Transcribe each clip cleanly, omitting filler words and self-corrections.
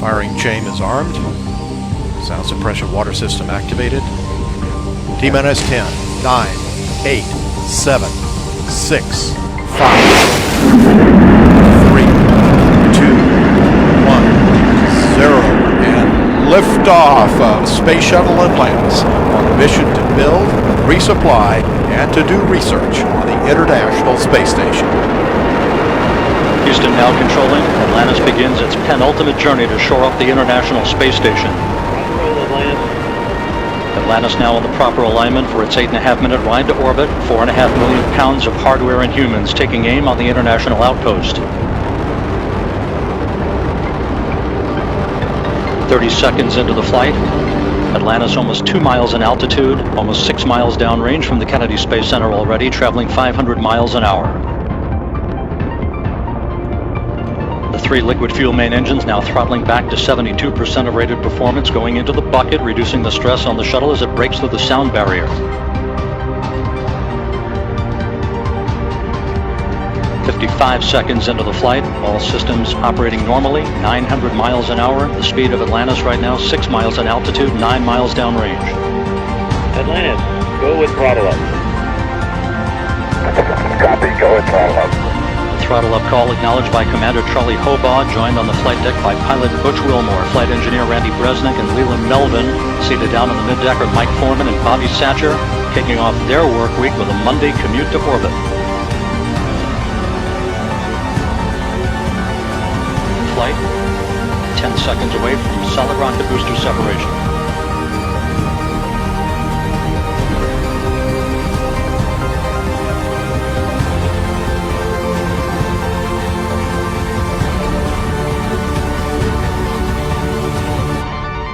Firing chain is armed. Sound suppression water system activated. T-minus 10, 9, 8, 7, 6, 5, 3, 2, 1, 0, and liftoff of Space Shuttle Atlantis on a mission to build, resupply, and to do research on the International Space Station. Houston now controlling. Atlantis begins its penultimate journey to shore up the International Space Station. Atlantis now in the proper alignment for its 8.5-minute ride to orbit. 4.5 million pounds of hardware and humans taking aim on the International Outpost. 30 seconds into the flight. Atlantis almost 2 miles in altitude, almost 6 miles downrange from the Kennedy Space Center already, traveling 500 miles an hour. The 3 liquid fuel main engines now throttling back to 72% of rated performance, going into the bucket, reducing the stress on the shuttle as it breaks through the sound barrier. 55 seconds into the flight, all systems operating normally, 900 miles an hour. The speed of Atlantis right now, 6 miles in altitude, 9 miles downrange. Atlantis, go with throttle up. Copy, go with throttle up. Throttle up call acknowledged by Commander Charlie Hobaugh, joined on the flight deck by pilot Butch Wilmore, flight engineer Randy Bresnik, and Leland Melvin. Seated down on the mid-deck are Mike Foreman and Bobby Satcher, kicking off their work week with a Monday commute to orbit. Flight 10 seconds away from solid rocket booster separation.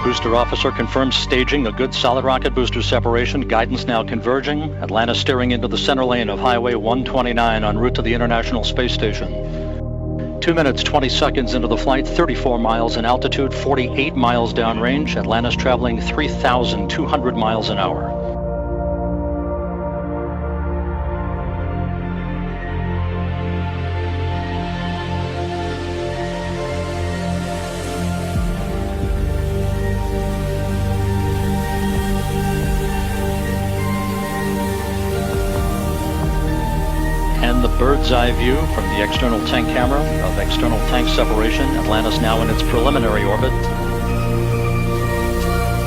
Booster officer confirms staging a good solid rocket booster separation. Guidance now converging. Atlantis steering into the center lane of Highway 129 en route to the International Space Station. 2 minutes, 20 seconds into the flight, 34 miles in altitude, 48 miles downrange. Atlantis traveling 3,200 miles an hour. Bird's eye view from the external tank camera of external tank separation. Atlantis now in its preliminary orbit.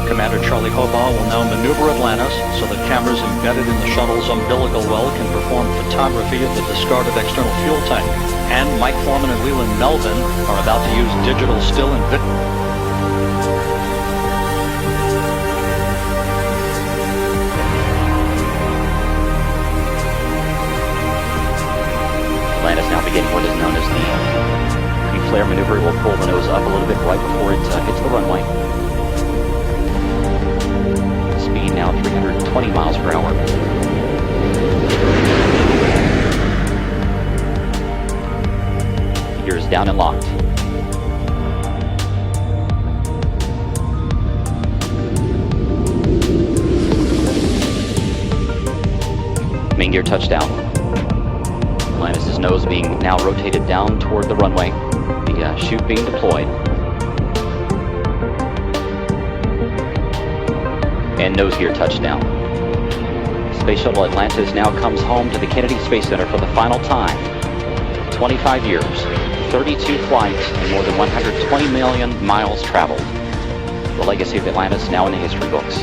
Commander Charlie Hobaugh will now maneuver Atlantis so that cameras embedded in the shuttle's umbilical well can perform photography of the discarded external fuel tank. And Mike Foreman and Leland Melvin are about to use digital still and video. Atlantis now beginning what is known as the pre-flare maneuver. It will pull the nose up a little bit right before it hits the runway. Speed now 320 miles per hour. Gears down and locked. Main gear touchdown. Atlantis' nose being now rotated down toward the runway. The chute being deployed. And nose gear touchdown. Space Shuttle Atlantis now comes home to the Kennedy Space Center for the final time. 25 years, 32 flights, and more than 120 million miles traveled. The legacy of Atlantis now in the history books.